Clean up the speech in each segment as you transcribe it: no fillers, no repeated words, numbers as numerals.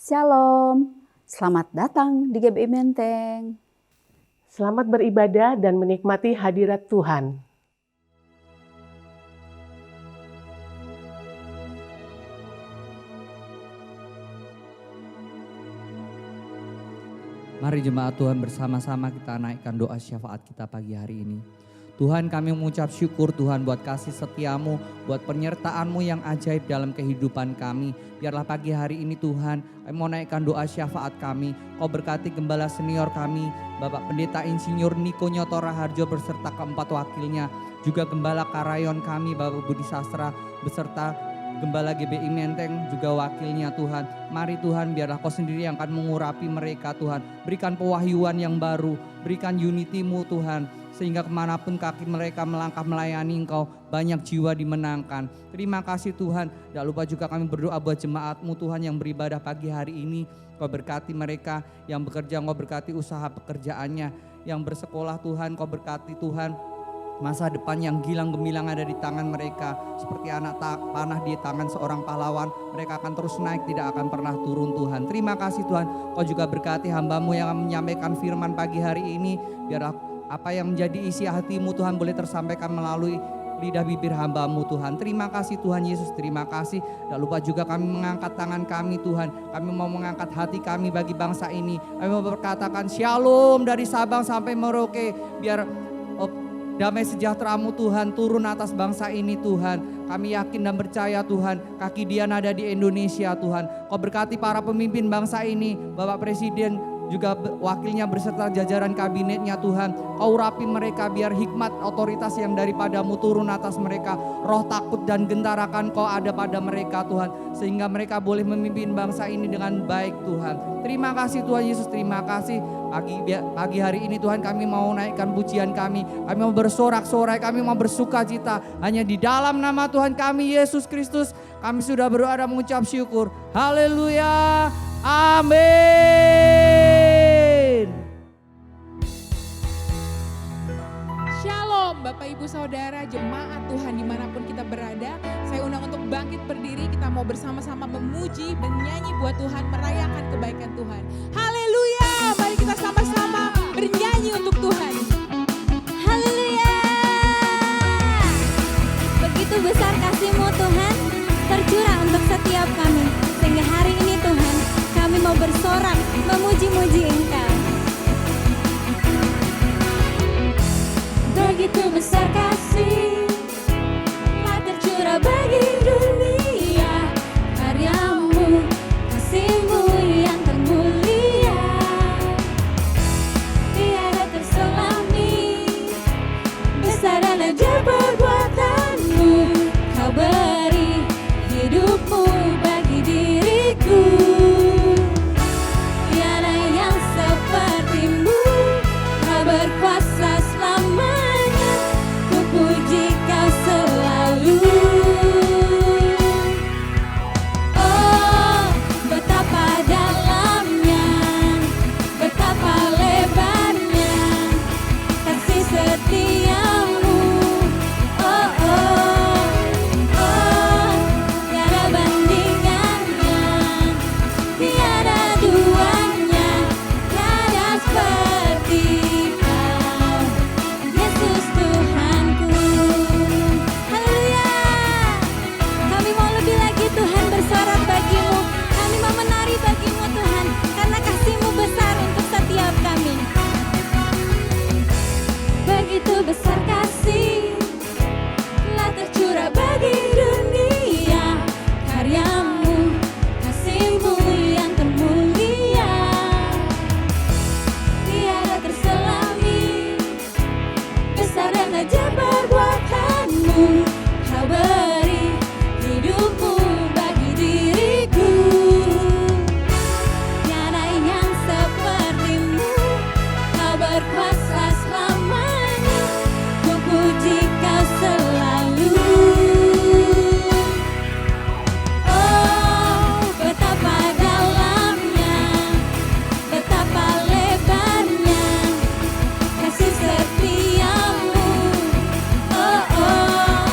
Shalom, selamat datang di GBI Menteng. Selamat beribadah dan menikmati hadirat Tuhan. Mari jemaat Tuhan bersama-sama kita naikkan doa syafaat kita pagi hari ini. Tuhan, kami mengucap syukur Tuhan buat kasih setiamu, buat penyertaan-Mu yang ajaib dalam kehidupan kami. Biarlah pagi hari ini Tuhan, kami mau naikkan doa syafaat kami. Kau berkati gembala senior kami, Bapak Pendeta Insinyur Niko Nyoto Raharjo beserta keempat wakilnya. Juga gembala Karayon kami, Bapak Budi Sastra beserta Gembala GBI Menteng juga wakilnya Tuhan. Mari Tuhan, biarlah Kau sendiri yang akan mengurapi mereka Tuhan. Berikan pewahyuan yang baru, berikan unity-Mu Tuhan. Sehingga kemanapun kaki mereka melangkah melayani Engkau, banyak jiwa dimenangkan. Terima kasih Tuhan. Tak lupa juga kami berdoa buat jemaat-Mu Tuhan yang beribadah pagi hari ini. Kau berkati mereka yang bekerja, Kau berkati usaha pekerjaannya. Yang bersekolah Tuhan, Kau berkati Tuhan. Masa depan yang gilang gemilang ada di tangan mereka. Seperti anak panah di tangan seorang pahlawan. Mereka akan terus naik, tidak akan pernah turun Tuhan. Terima kasih Tuhan. Kau juga berkati hamba-Mu yang menyampaikan firman pagi hari ini. Biarlah apa yang menjadi isi hati-Mu Tuhan boleh tersampaikan melalui lidah bibir hamba-Mu Tuhan. Terima kasih Tuhan Yesus, terima kasih. Tak lupa juga kami mengangkat tangan kami Tuhan. Kami mau mengangkat hati kami bagi bangsa ini. Kami mau berkatakan shalom dari Sabang sampai Merauke. Biar damai sejahtera-Mu Tuhan turun atas bangsa ini Tuhan. Kami yakin dan percaya Tuhan, kaki Dian ada di Indonesia Tuhan. Kau berkati para pemimpin bangsa ini, Bapak Presiden juga wakilnya beserta jajaran kabinetnya Tuhan. Kau urapi mereka biar hikmat otoritas yang daripada-Mu turun atas mereka. Roh takut dan gentar akan Kau ada pada mereka Tuhan. Sehingga mereka boleh memimpin bangsa ini dengan baik Tuhan. Terima kasih Tuhan Yesus, terima kasih. Pagi hari ini Tuhan kami mau naikkan pujian kami. Kami mau bersorak-sorai, kami mau bersuka cita. Hanya di dalam nama Tuhan kami Yesus Kristus. Kami sudah berdoa dan mengucap syukur. Haleluya. Amin. Shalom Bapak Ibu Saudara jemaat Tuhan dimanapun kita berada. Saya undang untuk bangkit berdiri. Kita mau bersama-sama memuji, menyanyi buat Tuhan, merayakan kebaikan Tuhan. Haleluya. Mari kita sama-sama bernyanyi untuk Tuhan. Haleluya. Begitu besar kasih-Mu Tuhan, tercurah untuk setiap kami. Sehingga hari ini Tuhan, kami mau bersorak, memuji-muji Engkau. Begitu besar kasih, telah tercurah bagi dunia. Karya-Mu, kasih-Mu yang termulia. Tiada terselami, besar dan ajaib perbuatan-Mu. Kau beri hidup-Mu bagi diriku. Tiada yang seperti-Mu, Kau berkuasa selamanya. Ku puji Kau selalu. Oh, betapa dalamnya, betapa lebarnya kasih setia-Mu. Oh, oh, oh, tiada bandingannya, tiada duanya, tiada seperti Kau, Yesus Tuhanku. Haleluya. Kami mau lebih lagi Tuhan bersorak bagi-Mu. Kami mau menari bagi-Mu Tuhan, karena kasih-Mu besar untuk setiap kami. Begitu besar kasih, telah tercurah bagi dunia. Karya-Mu, kasih-Mu yang termulia. Tiada terselami, besar dan ajaib perbuatan-Mu. Kau beri hidup-Mu bagi diriku. Tiada yang seperti-Mu, Kau berkuasa selamanya. Ku puji Kau selalu. Oh, betapa dalamnya, betapa lebarnya kasih setia-Mu. Oh, oh,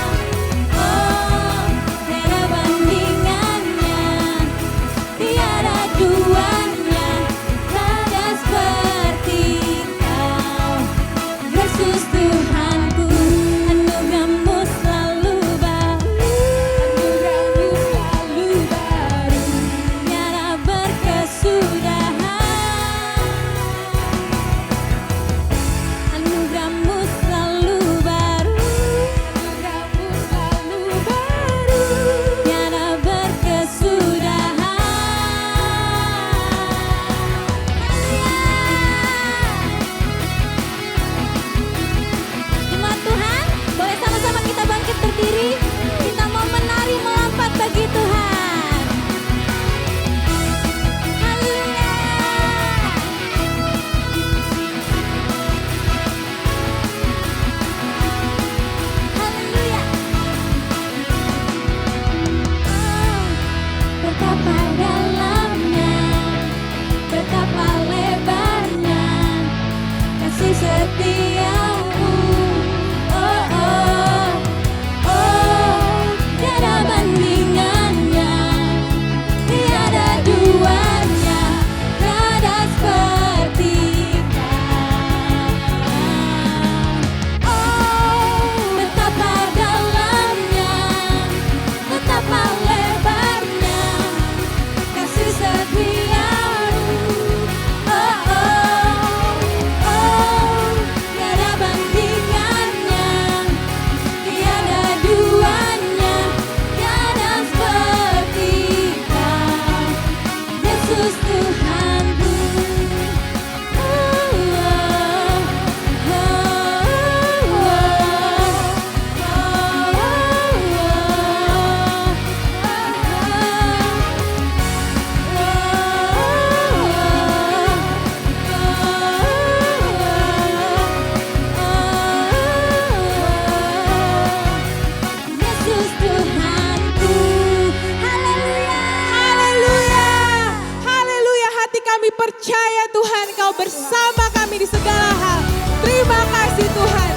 bersama kami di segala hal. Terima kasih Tuhan.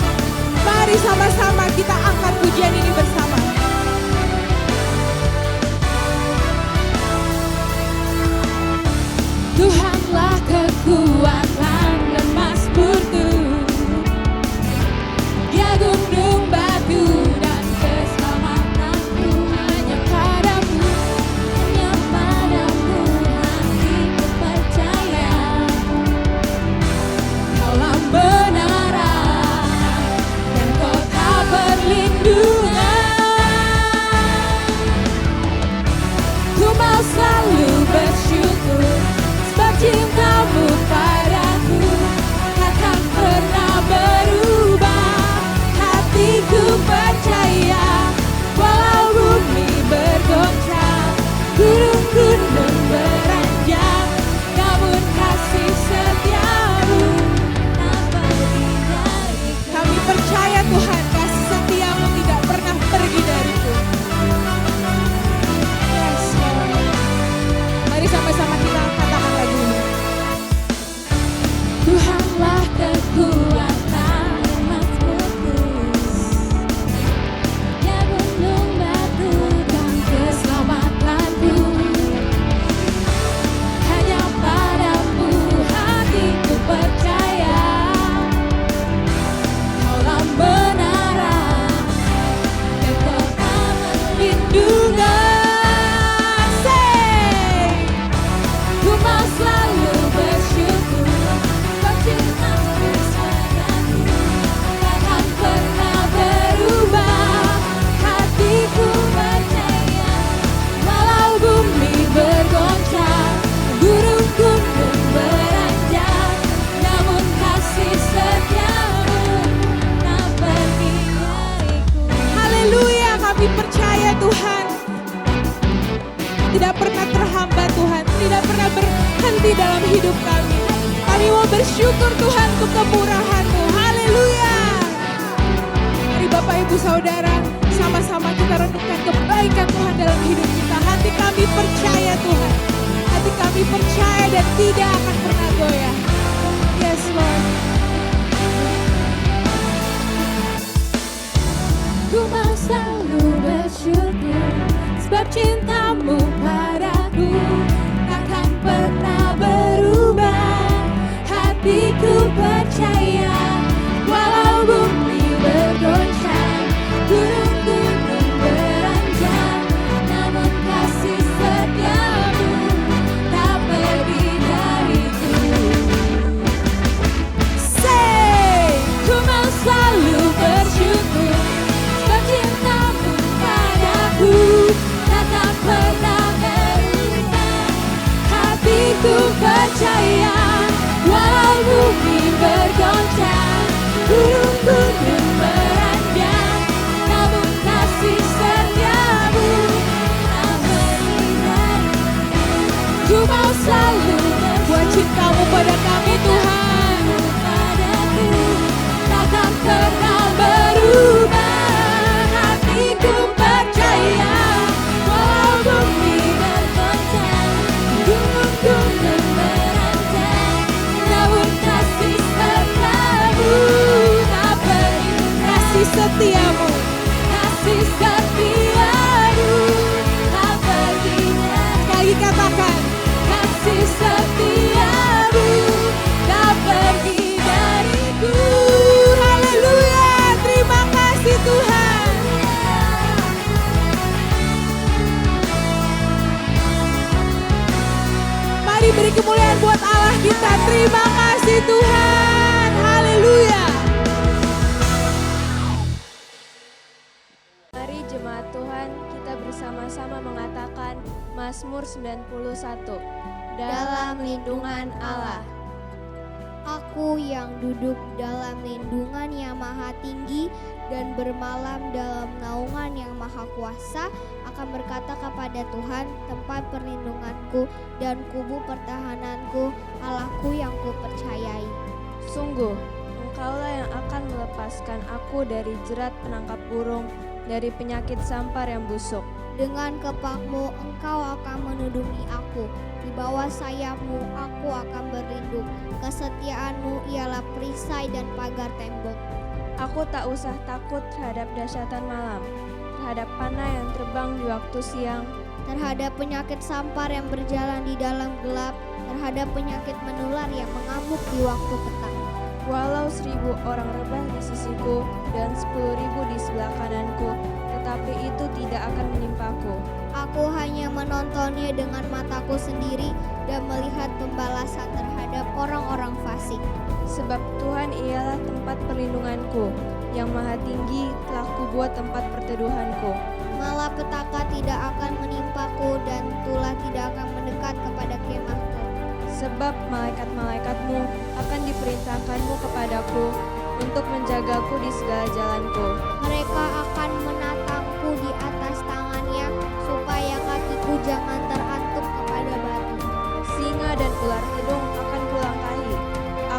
Mari sama-sama kita angkat pujian ini bersama. Tuhanlah kekuatan dan mazmurku, Dia gunung batu dan keselamatanku. Hanya padamu hatiku percaya. Kaulah kebenaran dan kota perlindungan. Ku mau selalu bersyukur sebab cintamu padaku takkan pernah berubah. Hatiku percaya walau bumi bergoncang, gunung-gunung beranjak, namun kasih setiamu tak pergi dariku. Kami percaya Tuhan, kasih setiamu tidak pernah pergi dariku. Yes, Lord. Mari sama-sama kita katakan lagu ini. Tuhanlah kekuatan dan mazmurku, Dia gunung batu dan keselamatanku. Hanya padamu hatiku percaya. Kaulah kebenaran dan kota perlindungan. Say, ku mau selalu bersyukur sebab cintamu padaku takkan pernah berubah. Hatiku percaya walau bumi bergoncang, gunung-gunung beranjak, namun kasih setiamu tak pergi dariku. Haleluya, kami percaya Tuhan tidak pernah terhambat Tuhan, tidak pernah berhenti dalam hidup kami. Kami mau bersyukur Tuhan untuk kemurahan-Mu. Haleluya. Mari Bapak Ibu Saudara, sama-sama kita renungkan kebaikan Tuhan dalam hidup kita. Hati kami percaya Tuhan. Hati kami percaya dan tidak akan pernah goyah. Yes Lord. Ku mau selalu bersyukur sebab cintamu padaku takkan pernah berubah. Hatiku percaya walau bumi bergoncang, gunung-gunung beranjak, namun kasih setiamu tak pergi dariku. Say, ku mau selalu bersyukur sebab cintamu padaku takkan pernah berubah. Hatiku percaya walau bumi bergoncang, gunung-gunung beranjak, namun kasih setiamu tak pergi dariku. Ku mau selalu buat cintamu pada kami Tuhan, padaku takkan pernah berubah. Hatiku percaya walau bumi bergoncang, gunung-gunung beranjak, namun kasih setiamu tak pergi. Kasih setiamu, kasih setiamu tak pergi. Sekali katakan, kasih setiamu tak pergi dariku. Haleluya, terima kasih Tuhan. Mari beri kemuliaan buat Allah kita. Terima kasih Tuhan. Haleluya. Mari jemaat Tuhan, kita bersama-sama mengatakan Mazmur 91. Dalam lindungan Allah. Aku yang duduk dalam lindungan yang maha tinggi dan bermalam dalam naungan yang maha kuasa akan berkata kepada Tuhan, tempat perlindunganku dan kubu pertahananku, Allahku yang kupercayai. Sungguh, Engkaulah yang akan melepaskan aku dari jerat penangkap burung, dari penyakit sampar yang busuk. Dengan kepakmu engkau akan menudungi aku. Di bawah sayapmu aku akan berlindung. Kesetiaanmu ialah perisai dan pagar tembok. Aku tak usah takut terhadap dahsyatan malam, terhadap panah yang terbang di waktu siang, Terhadap penyakit sampar yang berjalan di dalam gelap. Terhadap penyakit menular yang mengamuk di waktu petang. walau 1000 orang rebah di sisiku dan 10.000 di sebelah kananku, tetapi itu tidak akan menimpaku. Aku hanya menontonnya dengan mataku sendiri dan melihat pembalasan terhadap orang-orang fasik. Sebab Tuhan ialah tempat perlindunganku, yang maha tinggi telah kubuat tempat perteduhanku. Malapetaka tidak akan menimpaku dan tulah tidak akan mendekat kepada kemahku. Sebab malaikat-malaikatmu akan diperintahkanmu kepadaku untuk menjagaku di segala jalanku. Mereka akan menatangku di atas tangannya supaya kakiku jangan terantuk kepada batu. Singa dan ular hidung akan kulangkahi.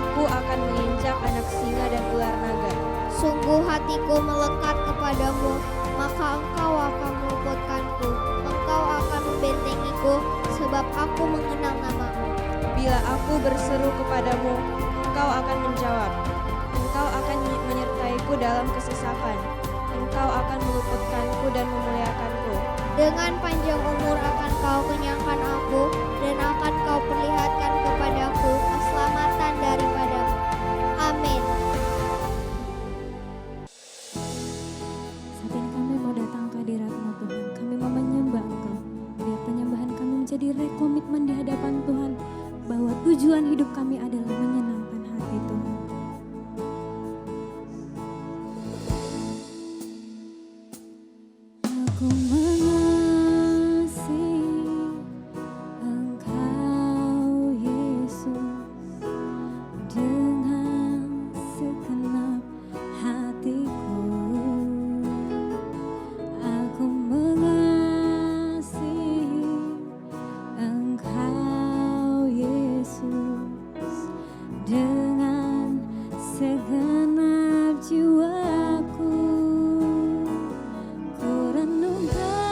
Aku akan menginjak anak singa dan ular naga. Sungguh hatiku melekat kepadamu, maka engkau akan meluputkanku. Engkau akan membentengiku, sebab aku mengenal namamu. Bila aku berseru kepadamu, engkau akan menjawab. Engkau akan menyertaiku dalam kesesakan. Engkau akan meluputkanku dan memuliakanku. Dengan panjang umur akan kau kenyangkan aku, dan akan kau perlihatkan kepadaku keselamatan daripadamu. Amin. Saat ini kami mau datang ke hadirat-Mu Tuhan. Kami mau menyembah Engkau. Biar penyembahan kami menjadi rekomitmen di hadapan Tuhan, bahwa tujuan hidup kami adalah menyenangkan hati Tuhan. Aku mengasihi Engkau Yesus dengan segenap hatiku. Aku mengasihi Engkau Yesus dengan segenap jiwaku. Ku renungkan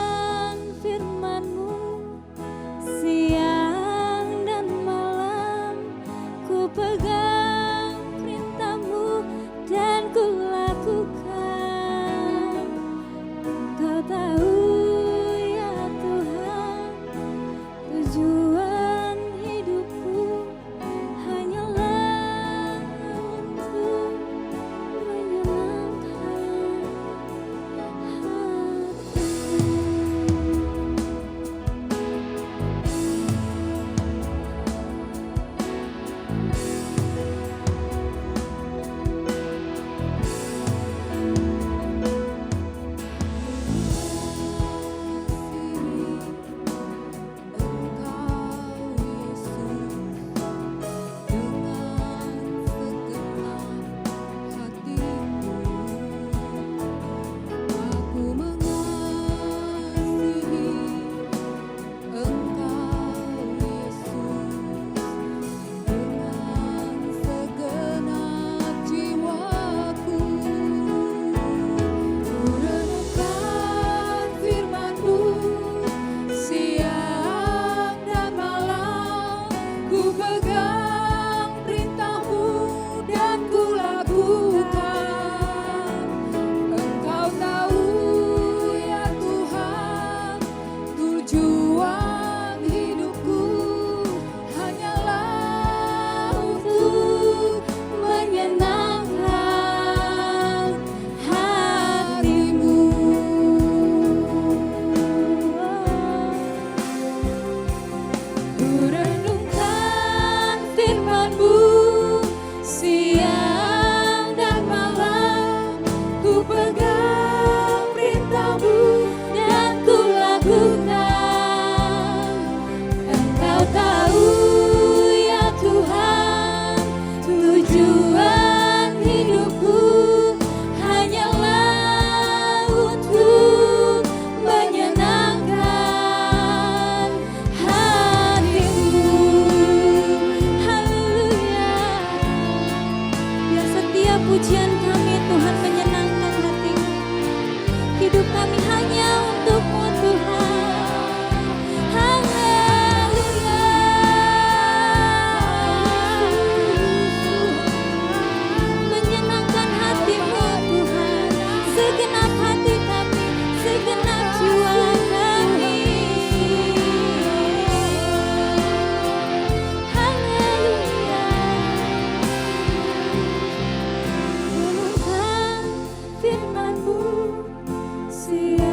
kami hanya untuk-Mu Tuhan. Haleluya. Menyenangkan hati-Mu Tuhan, segenap hati kami, segenap jiwa kami. Haleluya. Renungkan firman-Mu, siap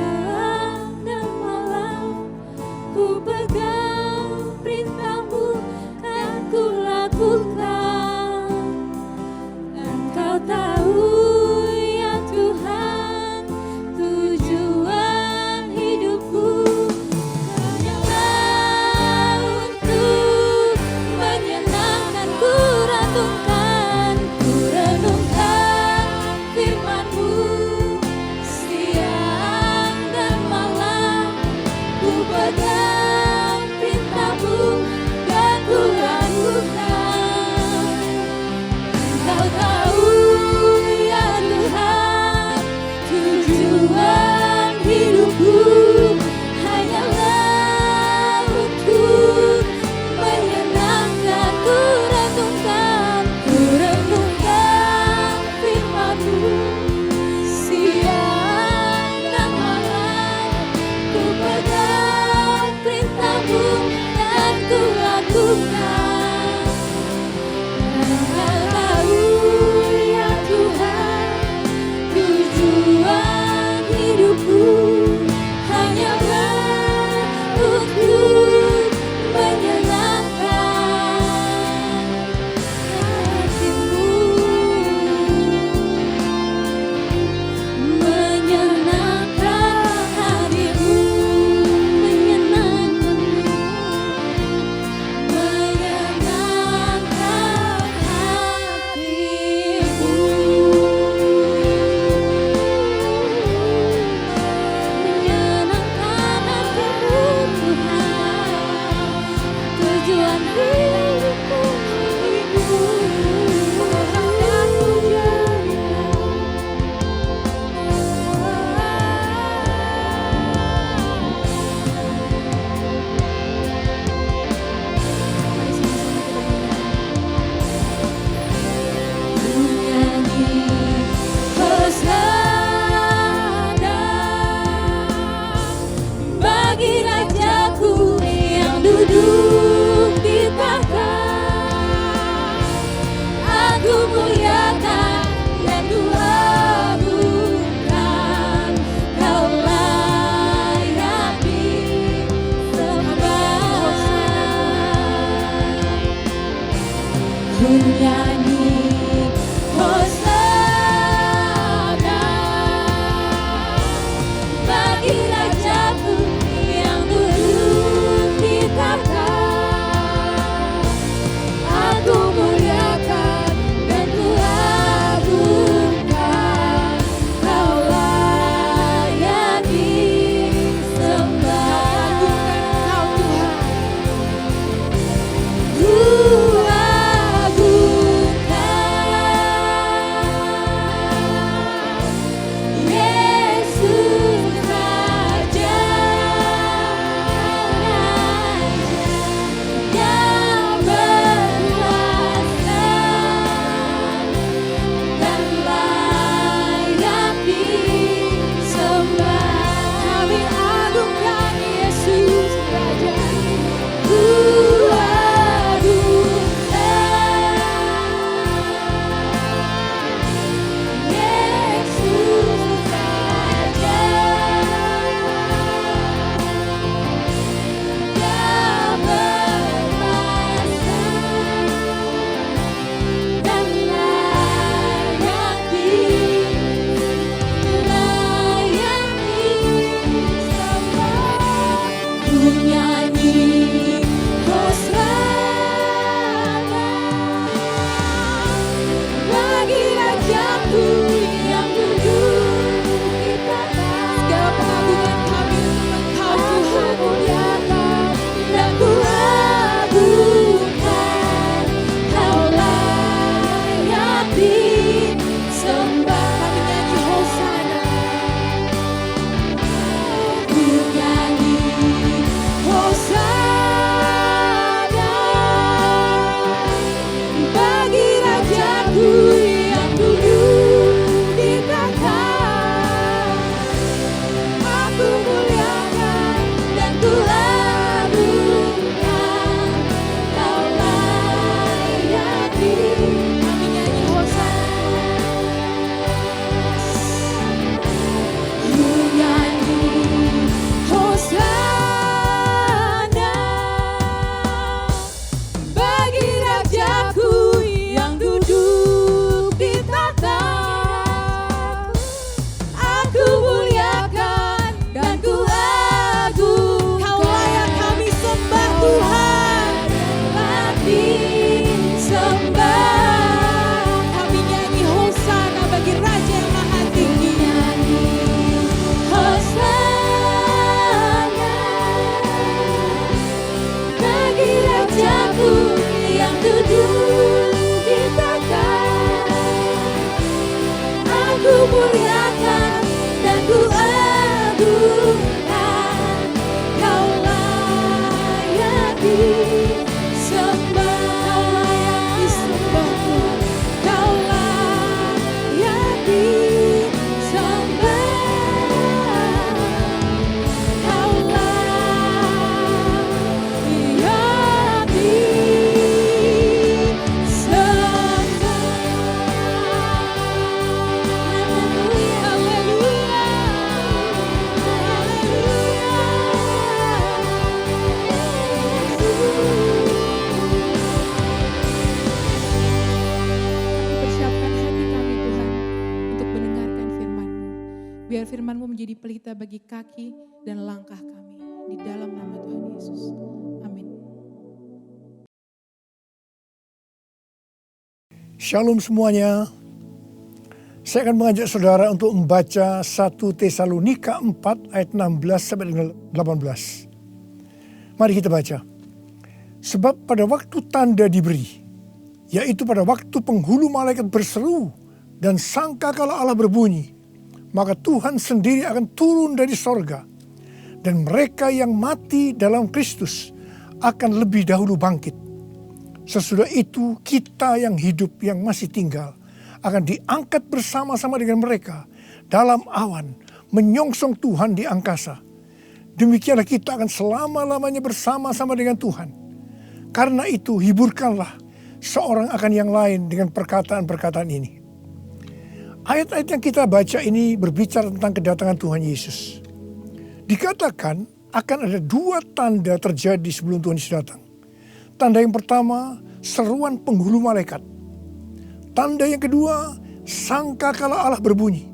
firman-Mu menjadi pelita bagi kaki dan langkah kami. Di dalam nama Tuhan Yesus. Amin. Shalom semuanya. Saya akan mengajak saudara untuk membaca 1 Tesalonika 4 ayat 16 sampai dengan 18. Mari kita baca. Sebab pada waktu tanda diberi, yaitu pada waktu penghulu malaikat berseru dan sangkakala Allah berbunyi, maka Tuhan sendiri akan turun dari sorga, dan mereka yang mati dalam Kristus akan lebih dahulu bangkit. Sesudah itu kita yang hidup yang masih tinggal akan diangkat bersama-sama dengan mereka dalam awan menyongsong Tuhan di angkasa. Demikianlah kita akan selama-lamanya bersama-sama dengan Tuhan. Karena itu hiburkanlah seorang akan yang lain dengan perkataan-perkataan ini. Ayat-ayat yang kita baca ini berbicara tentang kedatangan Tuhan Yesus. Dikatakan akan ada 2 tanda terjadi sebelum Tuhan Yesus datang. Tanda yang pertama, seruan penghulu malaikat. Tanda yang kedua, sangkakala Allah berbunyi.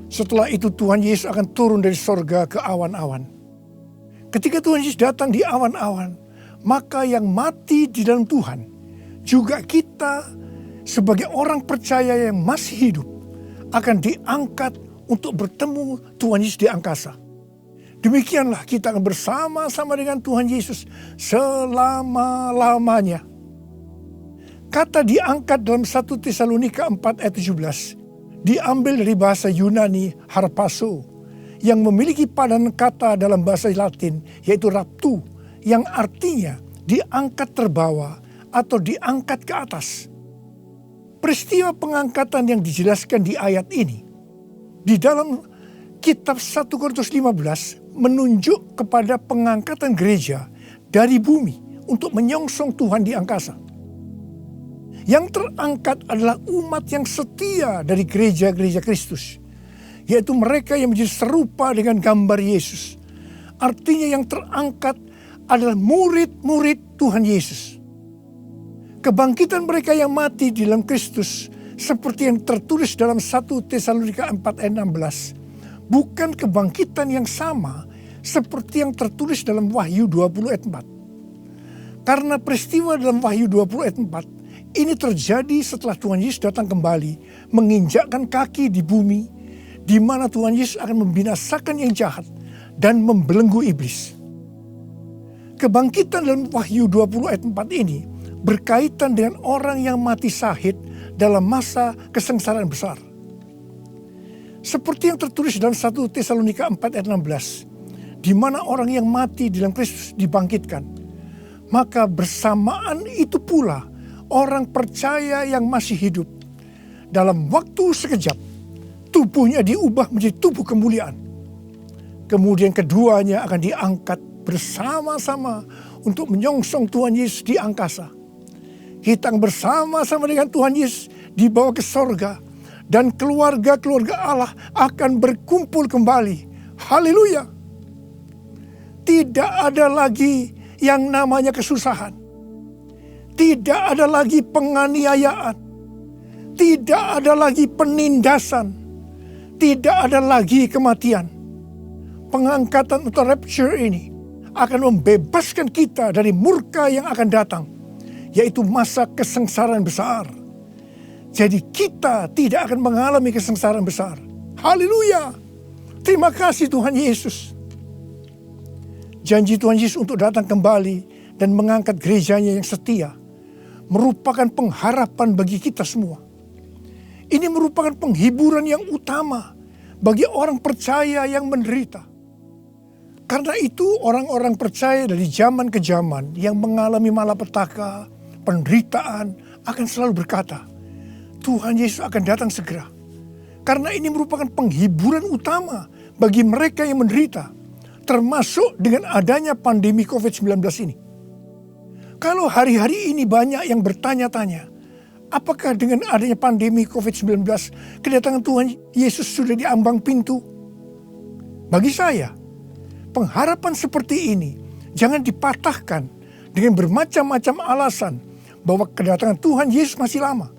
Setelah itu Tuhan Yesus akan turun dari sorga ke awan-awan. Ketika Tuhan Yesus datang di awan-awan, maka yang mati di dalam Tuhan, juga kita sebagai orang percaya yang masih hidup, akan diangkat untuk bertemu Tuhan Yesus di angkasa. Demikianlah kita akan bersama-sama dengan Tuhan Yesus selama-lamanya. Kata diangkat dalam 1 Tesalonika 4 ayat 17 diambil dari bahasa Yunani harpazo yang memiliki padanan kata dalam bahasa Latin yaitu raptu yang artinya diangkat terbawa atau diangkat ke atas. Peristiwa pengangkatan yang dijelaskan di ayat ini di dalam kitab 1 Korintus 15 menunjuk kepada pengangkatan gereja dari bumi untuk menyongsong Tuhan di angkasa. Yang terangkat adalah umat yang setia dari gereja-gereja Kristus, yaitu mereka yang menjadi serupa dengan gambar Yesus. Artinya yang terangkat adalah murid-murid Tuhan Yesus. Kebangkitan mereka yang mati di dalam Kristus seperti yang tertulis dalam 1 Tesalonika 4 ayat 16 bukan kebangkitan yang sama seperti yang tertulis dalam Wahyu 20 ayat 4. Karena peristiwa dalam Wahyu 20 ayat 4 ini terjadi setelah Tuhan Yesus datang kembali menginjakkan kaki di bumi, di mana Tuhan Yesus akan membinasakan yang jahat dan membelenggu iblis. Kebangkitan dalam Wahyu 20 ayat 4 ini berkaitan dengan orang yang mati syahid dalam masa kesengsaraan besar. Seperti yang tertulis dalam 1 Tesalonika 4 ayat 16, di mana orang yang mati dalam Kristus dibangkitkan. Maka bersamaan itu pula orang percaya yang masih hidup dalam waktu sekejap tubuhnya diubah menjadi tubuh kemuliaan. Kemudian keduanya akan diangkat bersama-sama untuk menyongsong Tuhan Yesus di angkasa. Kita akan bersama-sama dengan Tuhan Yesus dibawa ke sorga dan keluarga-keluarga Allah akan berkumpul kembali. Haleluya. Tidak ada lagi yang namanya kesusahan. Tidak ada lagi penganiayaan. Tidak ada lagi penindasan. Tidak ada lagi kematian. Pengangkatan atau rapture ini akan membebaskan kita dari murka yang akan datang, yaitu masa kesengsaraan besar. Jadi kita tidak akan mengalami kesengsaraan besar. Haleluya. Terima kasih Tuhan Yesus. Janji Tuhan Yesus untuk datang kembali dan mengangkat gerejanya yang setia merupakan pengharapan bagi kita semua. Ini merupakan penghiburan yang utama bagi orang percaya yang menderita. Karena itu orang-orang percaya dari zaman ke zaman yang mengalami malapetaka, penderitaan akan selalu berkata, Tuhan Yesus akan datang segera. Karena ini merupakan penghiburan utama bagi mereka yang menderita, termasuk dengan adanya pandemi COVID-19 ini. Kalau hari-hari ini banyak yang bertanya-tanya, apakah dengan adanya pandemi COVID-19, kedatangan Tuhan Yesus sudah di ambang pintu? Bagi saya, pengharapan seperti ini jangan dipatahkan dengan bermacam-macam alasan bahwa kedatangan Tuhan Yesus masih lama.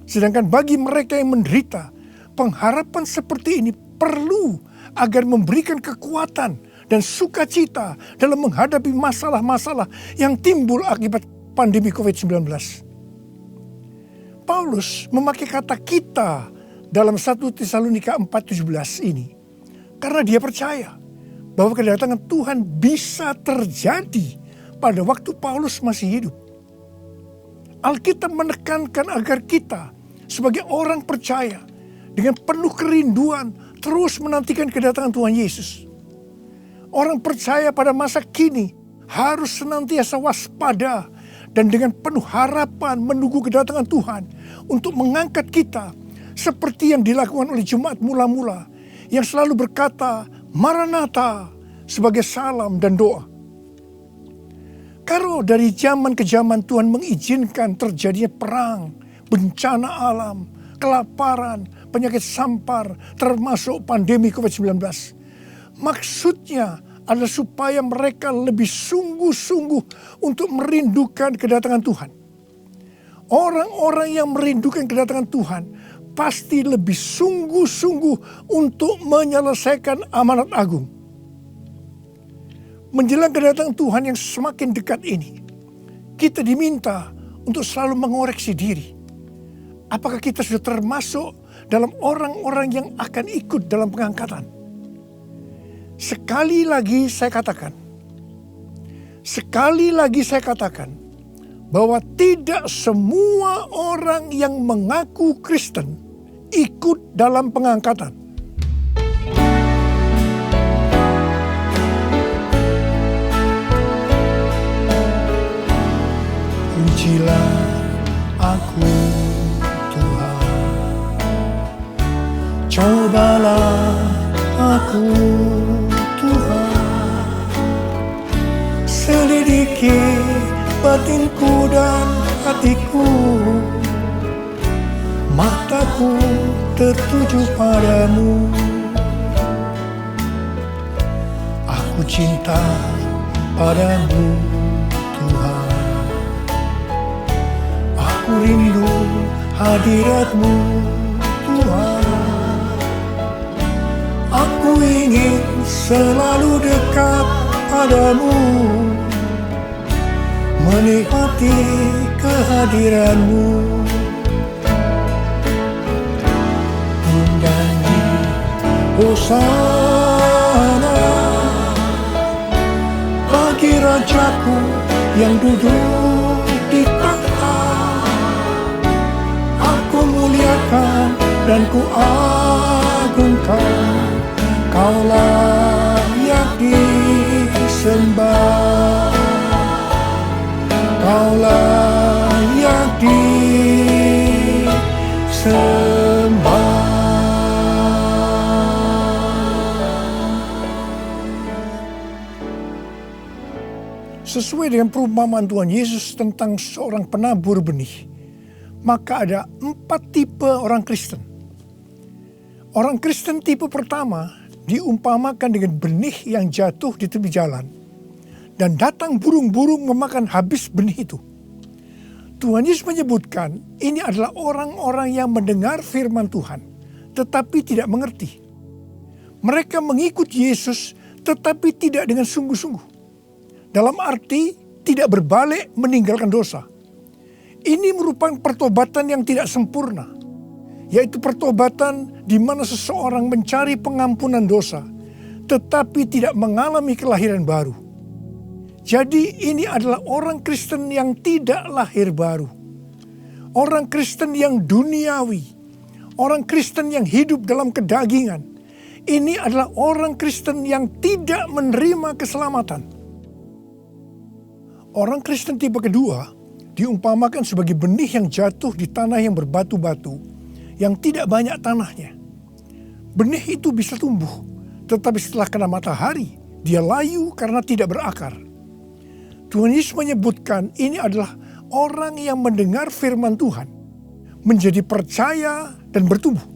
Sedangkan bagi mereka yang menderita, pengharapan seperti ini perlu agar memberikan kekuatan dan sukacita dalam menghadapi masalah-masalah yang timbul akibat pandemi COVID-19. Paulus memakai kata kita dalam 1 Tesalonika 4:17 ini karena dia percaya bahwa kedatangan Tuhan bisa terjadi pada waktu Paulus masih hidup. Alkitab menekankan agar kita sebagai orang percaya dengan penuh kerinduan terus menantikan kedatangan Tuhan Yesus. Orang percaya pada masa kini harus senantiasa waspada dan dengan penuh harapan menunggu kedatangan Tuhan untuk mengangkat kita seperti yang dilakukan oleh jemaat mula-mula yang selalu berkata Maranatha sebagai salam dan doa. Kalau dari zaman ke zaman Tuhan mengizinkan terjadinya perang, bencana alam, kelaparan, penyakit sampar, termasuk pandemi COVID-19. Maksudnya adalah supaya mereka lebih sungguh-sungguh untuk merindukan kedatangan Tuhan. Orang-orang yang merindukan kedatangan Tuhan pasti lebih sungguh-sungguh untuk menyelesaikan amanat agung. Menjelang kedatangan Tuhan yang semakin dekat ini, kita diminta untuk selalu mengoreksi diri. Apakah kita sudah termasuk dalam orang-orang yang akan ikut dalam pengangkatan? Sekali lagi saya katakan, bahwa tidak semua orang yang mengaku Kristen ikut dalam pengangkatan. Pujilah aku Tuhan, cobalah aku Tuhan, selidiki batinku dan hatiku, mataku tertuju padamu. Aku cinta padamu Tuhan, aku rindu hadirat-Mu Tuhan. Aku ingin selalu dekat padamu, menikmati kehadiran-Mu. Menyanyi Hosana bagi Rajaku yang duduk di takhta. Aku muliakan dan ku agungkan, Kau layak disembah, Kau layak disembah. Sesuai dengan perumpamaan Tuhan Yesus tentang seorang penabur benih, maka ada 4 tipe orang Kristen. Orang Kristen tipe pertama diumpamakan dengan benih yang jatuh di tepi jalan dan datang burung-burung memakan habis benih itu. Tuhan Yesus menyebutkan ini adalah orang-orang yang mendengar firman Tuhan tetapi tidak mengerti. Mereka mengikut Yesus tetapi tidak dengan sungguh-sungguh. Dalam arti tidak berbalik meninggalkan dosa. Ini merupakan pertobatan yang tidak sempurna, yaitu pertobatan di mana seseorang mencari pengampunan dosa, tetapi tidak mengalami kelahiran baru. Jadi ini adalah orang Kristen yang tidak lahir baru. Orang Kristen yang duniawi. Orang Kristen yang hidup dalam kedagingan. Ini adalah orang Kristen yang tidak menerima keselamatan. Orang Kristen tipe kedua diumpamakan sebagai benih yang jatuh di tanah yang berbatu-batu, yang tidak banyak tanahnya. Benih itu bisa tumbuh, tetapi setelah kena matahari, dia layu karena tidak berakar. Tuhan Yesus menyebutkan ini adalah orang yang mendengar firman Tuhan, menjadi percaya dan bertumbuh.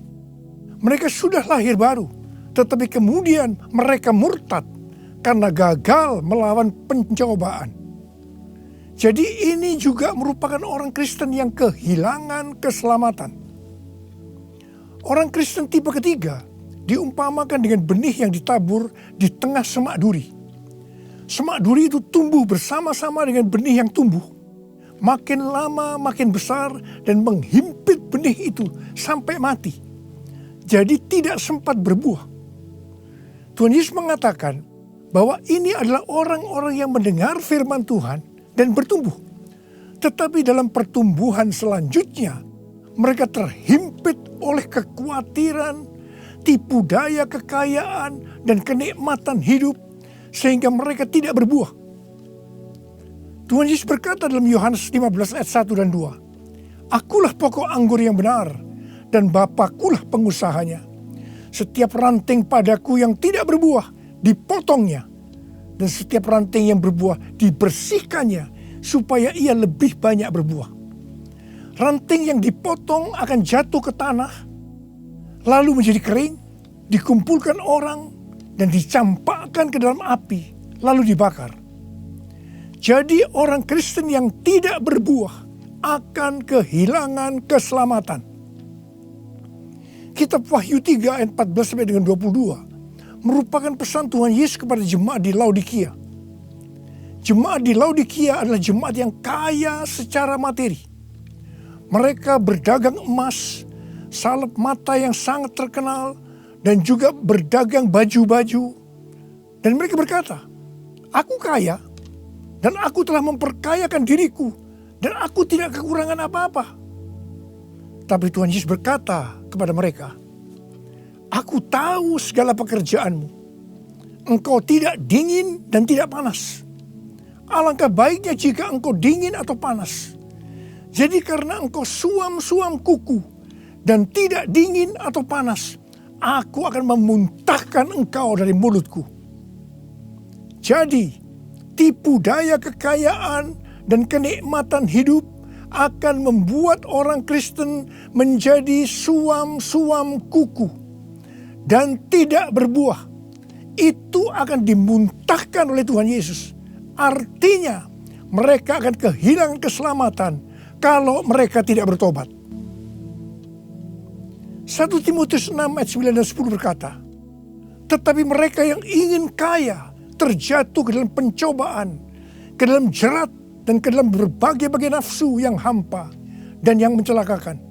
Mereka sudah lahir baru, tetapi kemudian mereka murtad karena gagal melawan pencobaan. Jadi ini juga merupakan orang Kristen yang kehilangan keselamatan. Orang Kristen tipe ketiga diumpamakan dengan benih yang ditabur di tengah semak duri. Semak duri itu tumbuh bersama-sama dengan benih yang tumbuh. Makin lama makin besar dan menghimpit benih itu sampai mati. Jadi tidak sempat berbuah. Tuhan Yesus mengatakan bahwa ini adalah orang-orang yang mendengar firman Tuhan dan bertumbuh. Tetapi dalam pertumbuhan selanjutnya, mereka terhimpit oleh kekhawatiran, tipu daya kekayaan, dan kenikmatan hidup sehingga mereka tidak berbuah. Tuhan Yesus berkata dalam Yohanes 15 ayat 1 dan 2, "Akulah pokok anggur yang benar dan Bapakulah pengusahanya. Setiap ranting padaku yang tidak berbuah dipotongnya, dan setiap ranting yang berbuah dibersihkannya supaya ia lebih banyak berbuah." Ranting yang dipotong akan jatuh ke tanah, lalu menjadi kering, dikumpulkan orang, dan dicampakkan ke dalam api, lalu dibakar. Jadi orang Kristen yang tidak berbuah akan kehilangan keselamatan. Kitab Wahyu 3 ayat 14 sampai dengan 22 merupakan pesan Tuhan Yesus kepada jemaat di Laodikia. Jemaat di Laodikia adalah jemaat yang kaya secara materi. Mereka berdagang emas, salep mata yang sangat terkenal, dan juga berdagang baju-baju. Dan mereka berkata, "Aku kaya, dan aku telah memperkayakan diriku, dan aku tidak kekurangan apa-apa." Tapi Tuhan Yesus berkata kepada mereka, "Aku tahu segala pekerjaanmu. Engkau tidak dingin dan tidak panas. Alangkah baiknya jika engkau dingin atau panas. Jadi karena engkau suam-suam kuku dan tidak dingin atau panas, aku akan memuntahkan engkau dari mulutku." Jadi, tipu daya kekayaan dan kenikmatan hidup akan membuat orang Kristen menjadi suam-suam kuku dan tidak berbuah. Itu akan dimuntahkan oleh Tuhan Yesus. Artinya mereka akan kehilangan keselamatan kalau mereka tidak bertobat. 1 Timotius 6 ayat 9 dan 10 berkata, "Tetapi mereka yang ingin kaya terjatuh ke dalam pencobaan, ke dalam jerat, dan ke dalam berbagai-bagai nafsu yang hampa dan yang mencelakakan,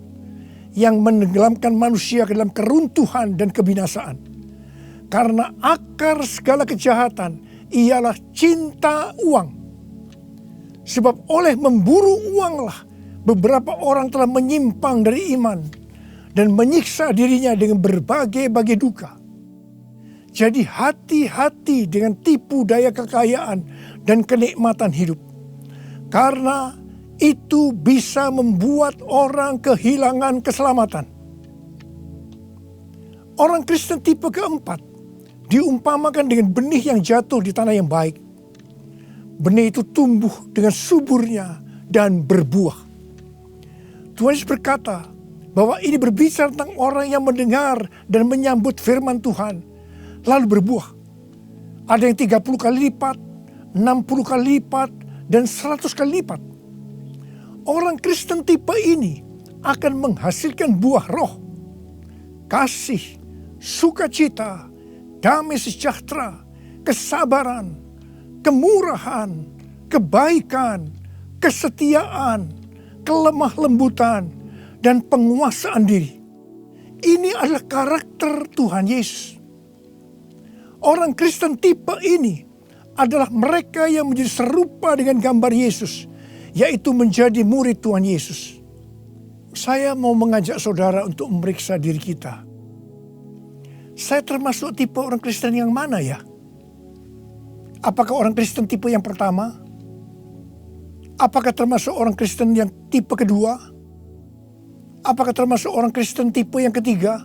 yang menenggelamkan manusia ke dalam keruntuhan dan kebinasaan. Karena akar segala kejahatan ialah cinta uang. Sebab oleh memburu uanglah beberapa orang telah menyimpang dari iman dan menyiksa dirinya dengan berbagai-bagai duka. Jadi hati-hati dengan tipu daya kekayaan dan kenikmatan hidup. Karena itu bisa membuat orang kehilangan keselamatan." Orang Kristen tipe keempat diumpamakan dengan benih yang jatuh di tanah yang baik. Benih itu tumbuh dengan suburnya dan berbuah. Tuhan Yesus berkata bahwa ini berbicara tentang orang yang mendengar dan menyambut firman Tuhan, lalu berbuah. Ada yang 30 kali lipat, 60 kali lipat, dan 100 kali lipat. Orang Kristen tipe ini akan menghasilkan buah roh, kasih, sukacita, damai sejahtera, kesabaran, kemurahan, kebaikan, kesetiaan, kelemah lembutan, dan penguasaan diri. Ini adalah karakter Tuhan Yesus. Orang Kristen tipe ini adalah mereka yang menjadi serupa dengan gambar Yesus, yaitu menjadi murid Tuhan Yesus. Saya mau mengajak saudara untuk memeriksa diri kita. Saya termasuk tipe orang Kristen yang mana ya? Apakah orang Kristen tipe yang pertama? Apakah termasuk orang Kristen yang tipe kedua? Apakah termasuk orang Kristen tipe yang ketiga?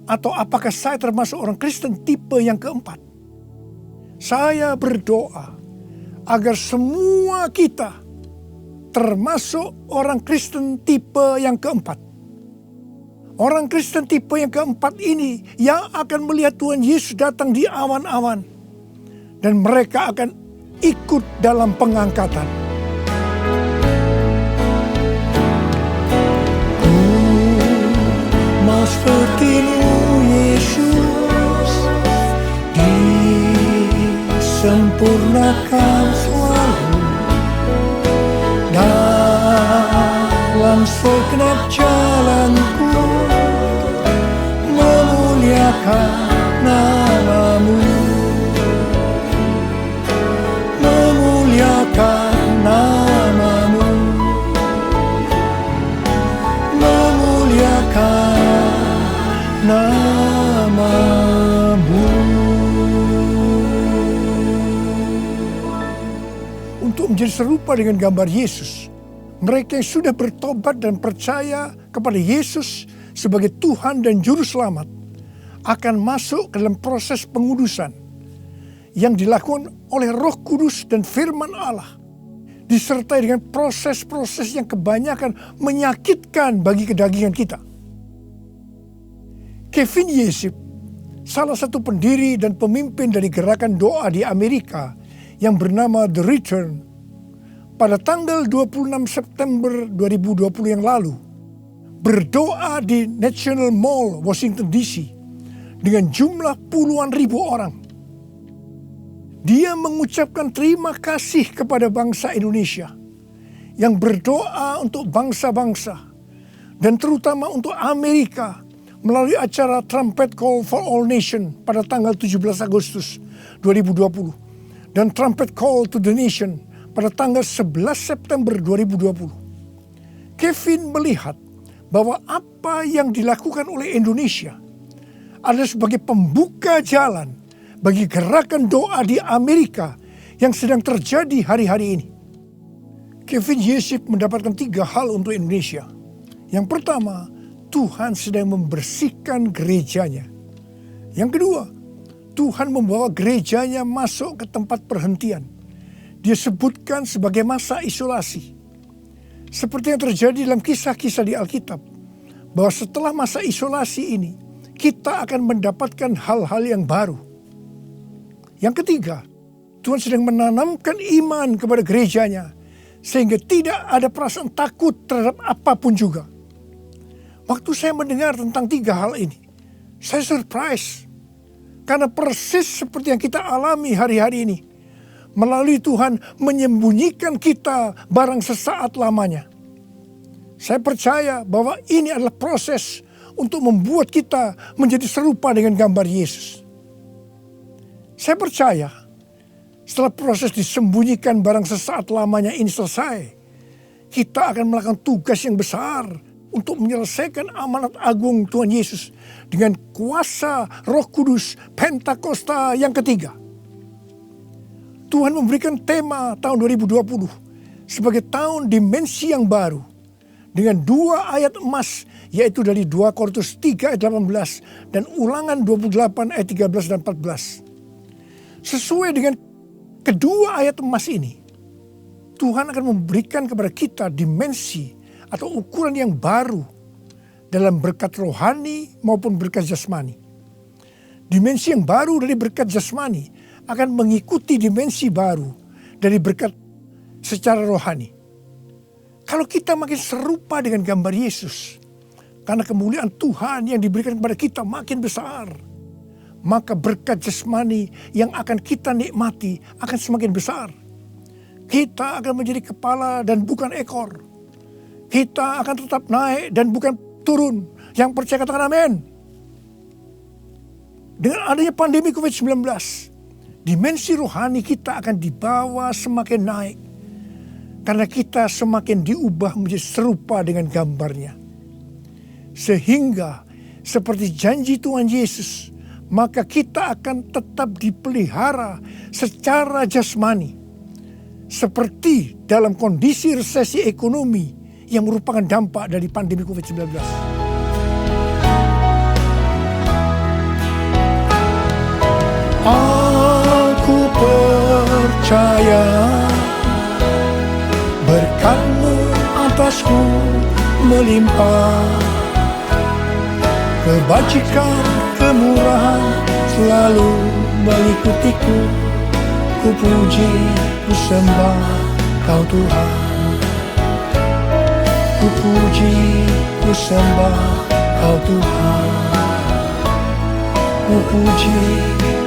Atau apakah saya termasuk orang Kristen tipe yang keempat? Saya berdoa agar semua kita termasuk orang Kristen tipe yang keempat. Orang Kristen tipe yang keempat ini yang akan melihat Tuhan Yesus datang di awan-awan. Dan mereka akan ikut dalam pengangkatan. Ku mau seperti-Mu Yesus disempurnakan selalu dalam segenap jalanku, memuliakan nama-Mu, memuliakan nama-Mu, memuliakan nama-Mu. Untuk menjadi serupa dengan gambar Yesus, mereka yang sudah bertobat dan percaya kepada Yesus sebagai Tuhan dan Juru Selamat akan masuk ke dalam proses pengudusan yang dilakukan oleh Roh Kudus dan firman Allah, disertai dengan proses-proses yang kebanyakan menyakitkan bagi kedagingan kita. Kevin Yesip, salah satu pendiri dan pemimpin dari gerakan doa di Amerika yang bernama The Return, pada tanggal 26 September 2020 yang lalu, berdoa di National Mall, Washington DC, dengan jumlah puluhan ribu orang. Dia mengucapkan terima kasih kepada bangsa Indonesia yang berdoa untuk bangsa-bangsa dan terutama untuk Amerika melalui acara Trumpet Call for All Nation pada tanggal 17 Agustus 2020 dan Trumpet Call to the Nation pada tanggal 11 September 2020. Kevin melihat bahwa apa yang dilakukan oleh Indonesia adalah sebagai pembuka jalan bagi gerakan doa di Amerika yang sedang terjadi hari-hari ini. Kevin Yesip mendapatkan 3 hal untuk Indonesia. Yang pertama, Tuhan sedang membersihkan gerejanya. Yang kedua, Tuhan membawa gerejanya masuk ke tempat perhentian. Dia sebutkan sebagai masa isolasi. Seperti yang terjadi dalam kisah-kisah di Alkitab, bahwa setelah masa isolasi ini, kita akan mendapatkan hal-hal yang baru. Yang ketiga, Tuhan sedang menanamkan iman kepada gerejanya, sehingga tidak ada perasaan takut terhadap apapun juga. Waktu saya mendengar tentang 3 hal ini, saya surprise. Karena persis seperti yang kita alami hari-hari ini, melalui Tuhan menyembunyikan kita barang sesaat lamanya. Saya percaya bahwa ini adalah proses untuk membuat kita menjadi serupa dengan gambar Yesus. Saya percaya setelah proses disembunyikan barang sesaat lamanya ini selesai, kita akan melakukan tugas yang besar untuk menyelesaikan amanat agung Tuhan Yesus dengan kuasa Roh Kudus Pentakosta yang ketiga. Tuhan memberikan tema tahun 2020 sebagai tahun dimensi yang baru dengan 2 ayat emas, yaitu dari 2 Korintus 3 ayat 18 dan Ulangan 28 ayat 13 dan 14. Sesuai dengan kedua ayat emas ini, Tuhan akan memberikan kepada kita dimensi atau ukuran yang baru dalam berkat rohani maupun berkat jasmani. Dimensi yang baru dari berkat jasmani akan mengikuti dimensi baru dari berkat secara rohani. Kalau kita makin serupa dengan gambar Yesus, karena kemuliaan Tuhan yang diberikan kepada kita makin besar, maka berkat jasmani yang akan kita nikmati akan semakin besar. Kita akan menjadi kepala dan bukan ekor. Kita akan tetap naik dan bukan turun. Yang percaya katakan amin. Dengan adanya pandemi COVID-19, dimensi rohani kita akan dibawa semakin naik. Karena kita semakin diubah menjadi serupa dengan gambarnya. Sehingga seperti janji Tuhan Yesus, maka kita akan tetap dipelihara secara jasmani. Seperti dalam kondisi resesi ekonomi yang merupakan dampak dari pandemi COVID-19. Aku percaya berkat-Mu atasku melimpah, kebajikan, kemurahan selalu mengikutiku. Ku puji, ku sembah Kau Tuhan. Ku puji, ku sembah Kau Tuhan. ku puji,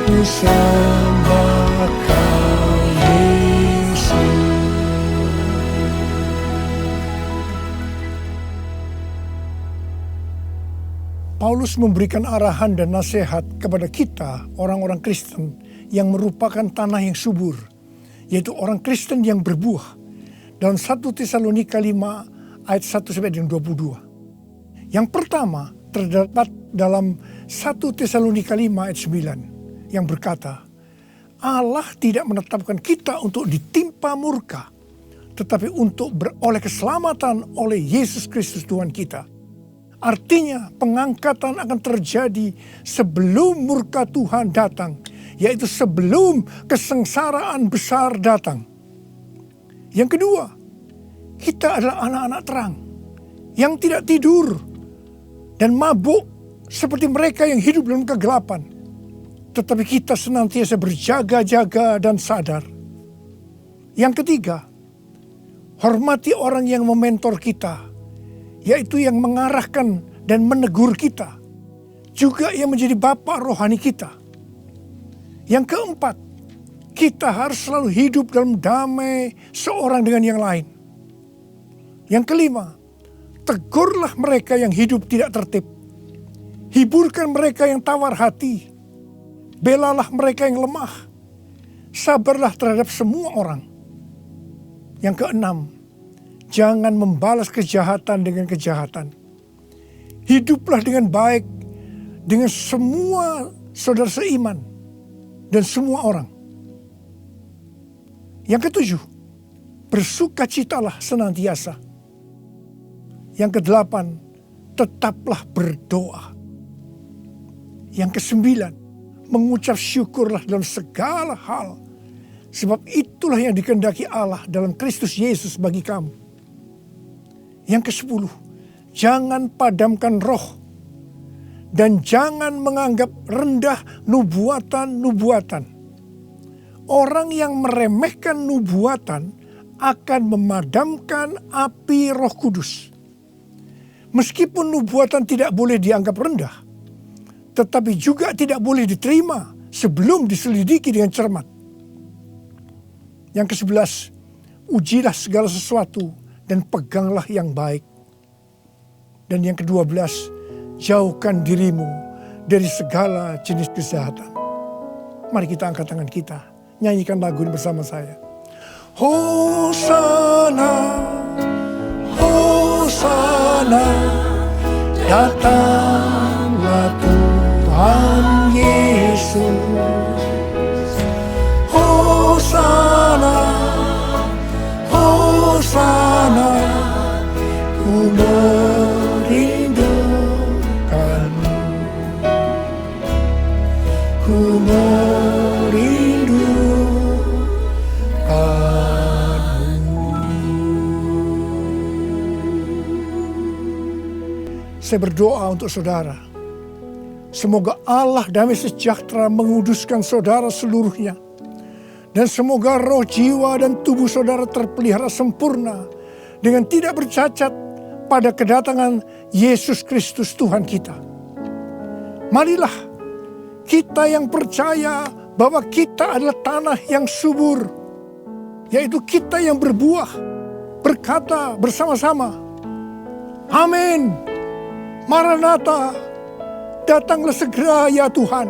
ku sembah Kau Yesus. Paulus memberikan arahan dan nasihat kepada kita, orang-orang Kristen yang merupakan tanah yang subur, yaitu orang Kristen yang berbuah. Dalam 1 Tesalonika 5 ayat 1-22. Yang pertama terdapat dalam 1 Tesalonika 5 ayat 9 yang berkata, Allah tidak menetapkan kita untuk ditimpa murka, tetapi untuk beroleh keselamatan oleh Yesus Kristus Tuhan kita. Artinya pengangkatan akan terjadi sebelum murka Tuhan datang, yaitu sebelum kesengsaraan besar datang. Yang kedua, kita adalah anak-anak terang yang tidak tidur dan mabuk seperti mereka yang hidup dalam kegelapan. Tetapi kita senantiasa berjaga-jaga dan sadar. Yang ketiga, hormati orang yang mementor kita, yaitu yang mengarahkan dan menegur kita, juga yang menjadi bapa rohani kita. Yang keempat, kita harus selalu hidup dalam damai seorang dengan yang lain. Yang kelima, tegurlah mereka yang hidup tidak tertib. Hiburkan mereka yang tawar hati. Belalah mereka yang lemah. Sabarlah terhadap semua orang. Yang keenam, jangan membalas kejahatan dengan kejahatan. Hiduplah dengan baik dengan semua saudara seiman dan semua orang. Yang ketujuh, bersukacitalah senantiasa. Yang kedelapan, tetaplah berdoa. Yang kesembilan, mengucap syukurlah dalam segala hal, sebab itulah yang dikehendaki Allah dalam Kristus Yesus bagi kamu. Yang ke-10, jangan padamkan roh dan jangan menganggap rendah nubuatan-nubuatan. Orang yang meremehkan nubuatan akan memadamkan api Roh Kudus. Meskipun nubuatan tidak boleh dianggap rendah, tetapi juga tidak boleh diterima sebelum diselidiki dengan cermat. Yang ke-11, ujilah segala sesuatu dan peganglah yang baik. Dan yang ke-12, jauhkan dirimu dari segala jenis kejahatan. Mari kita angkat tangan kita, nyanyikan lagu ini bersama saya. Hosana, Hosana, datanglah Tuhan Yesus. Hosana, Hosana, ku merindukanmu, ku merindukanmu. Saya berdoa untuk saudara. Semoga Allah damai sejahtera menguduskan saudara seluruhnya. Dan semoga roh, jiwa, dan tubuh saudara terpelihara sempurna dengan tidak bercacat pada kedatangan Yesus Kristus Tuhan kita. Marilah kita yang percaya bahwa kita adalah tanah yang subur, yaitu kita yang berbuah, berkata bersama-sama, amin, Maranatha, datanglah segera ya Tuhan.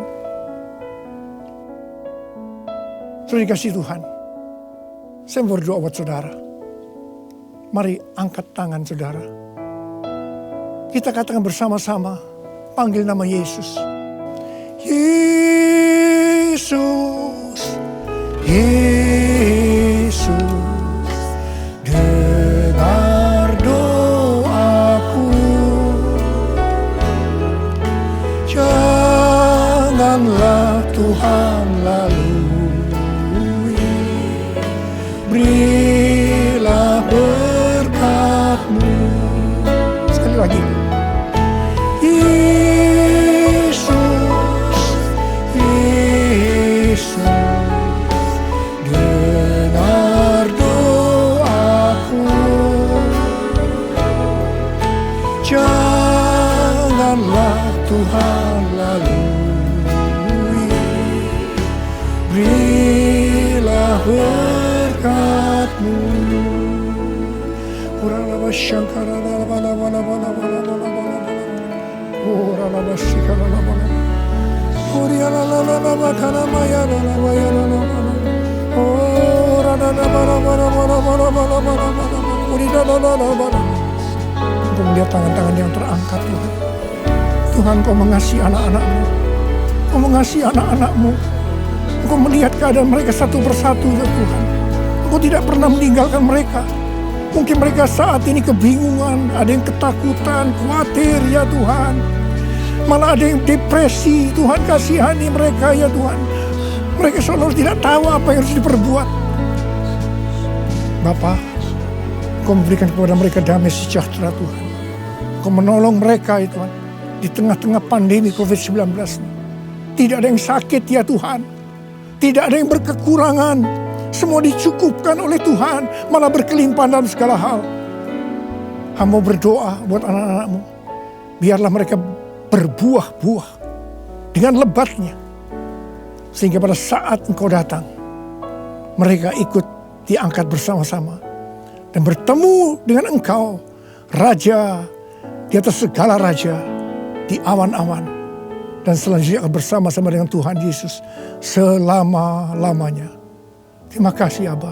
Terima kasih Tuhan. Saya berdoa buat saudara. Mari angkat tangan saudara. Kita katakan bersama-sama, panggil nama Yesus. Yesus, Yesus, dengar doaku. Janganlah Tuhan lalui, berilah berkat-Mu. Sekali lagi. Yesus, Yesus, berilah berkat-Mu. Untuk melihat tangan-tangan yang terangkat, Tuhan. Tuhan, Kau mengasihi anak-anak-Mu. Kau mengasihi anak-anak-Mu. Engkau melihat keadaan mereka satu persatu, ya Tuhan. Engkau tidak pernah meninggalkan mereka. Mungkin mereka saat ini kebingungan, ada yang ketakutan, khawatir, ya Tuhan. Malah ada yang depresi, Tuhan kasihani mereka, ya Tuhan. Mereka seolah tidak tahu apa yang harus diperbuat. Bapa, Kau memberikan kepada mereka damai sejahtera, Tuhan. Kau menolong mereka, ya Tuhan, di tengah-tengah pandemi COVID-19. Tidak ada yang sakit, ya Tuhan. Tidak ada yang berkekurangan. Semua dicukupkan oleh Tuhan, malah berkelimpahan dalam segala hal. Hamba berdoa buat anak-anak-Mu. Biarlah mereka berbuah-buah dengan lebatnya. Sehingga pada saat Engkau datang, mereka ikut diangkat bersama-sama. Dan bertemu dengan Engkau, Raja di atas segala raja, di awan-awan. Dan selanjutnya akan bersama-sama dengan Tuhan Yesus selama-lamanya. Terima kasih Abba.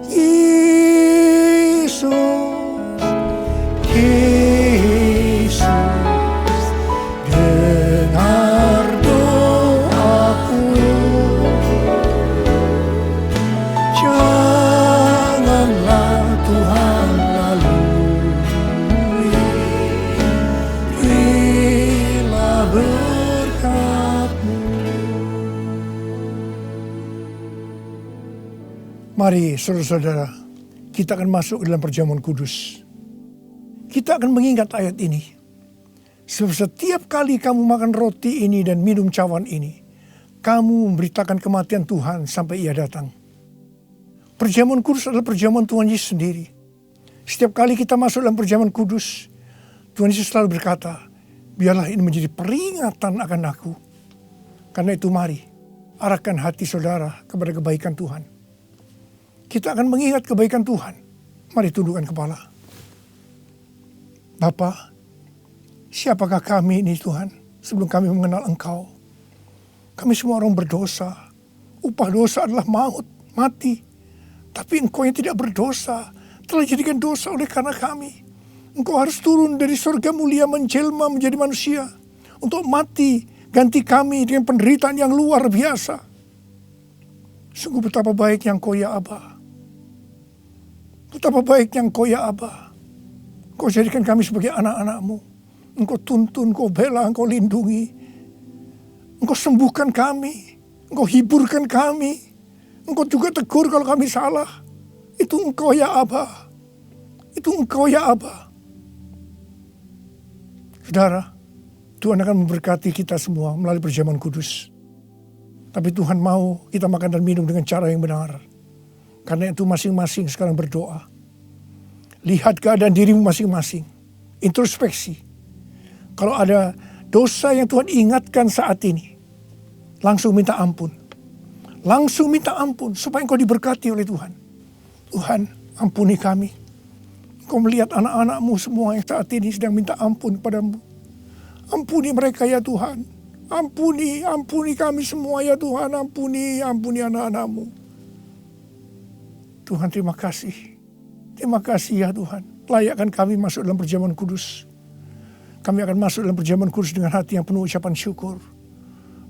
Yesus, Yesus, dengar doaku. Janganlah Tuhan lalui, berilah berkat-Mu. Mari saudara-saudara, kita akan masuk ke dalam perjamuan kudus. Kita akan mengingat ayat ini. Sebab setiap kali kamu makan roti ini dan minum cawan ini, kamu memberitakan kematian Tuhan sampai Ia datang. Perjamuan kudus adalah perjamuan Tuhan Yesus sendiri. Setiap kali kita masuk dalam perjamuan kudus, Tuhan Yesus selalu berkata, biarlah ini menjadi peringatan akan aku. Karena itu mari, arahkan hati saudara kepada kebaikan Tuhan. Kita akan mengingat kebaikan Tuhan. Mari tundukkan kepala. Bapa, siapakah kami ini Tuhan sebelum kami mengenal Engkau? Kami semua orang berdosa. Upah dosa adalah maut, mati. Tapi Engkau yang tidak berdosa telah dijadikan dosa oleh karena kami. Engkau harus turun dari surga mulia menjelma menjadi manusia untuk mati ganti kami dengan penderitaan yang luar biasa. Sungguh betapa baiknya Engkau ya Abba. Betapa baiknya Engkau ya Abba. Engkau jadikan kami sebagai anak-anak-Mu. Engkau tuntun, Engkau bela, Engkau lindungi. Engkau sembuhkan kami. Engkau hiburkan kami. Engkau juga tegur kalau kami salah. Itu Engkau ya Abba. Itu Engkau ya Abba. Saudara, Tuhan akan memberkati kita semua melalui perjamuan kudus. Tapi Tuhan mau kita makan dan minum dengan cara yang benar. Karena itu masing-masing sekarang berdoa. Lihat keadaan dirimu masing-masing. Introspeksi. Kalau ada dosa yang Tuhan ingatkan saat ini, langsung minta ampun. Langsung minta ampun supaya engkau diberkati oleh Tuhan. Tuhan, ampuni kami. Engkau melihat anak-anak-Mu semua yang saat ini sedang minta ampun kepadamu. Ampuni mereka ya Tuhan. Ampuni kami semua ya Tuhan. Ampuni anak-anak-Mu. Tuhan terima kasih. Terima kasih ya Tuhan. Layakkan kami masuk dalam perjamuan kudus. Kami akan masuk dalam perjamuan kudus dengan hati yang penuh ucapan syukur.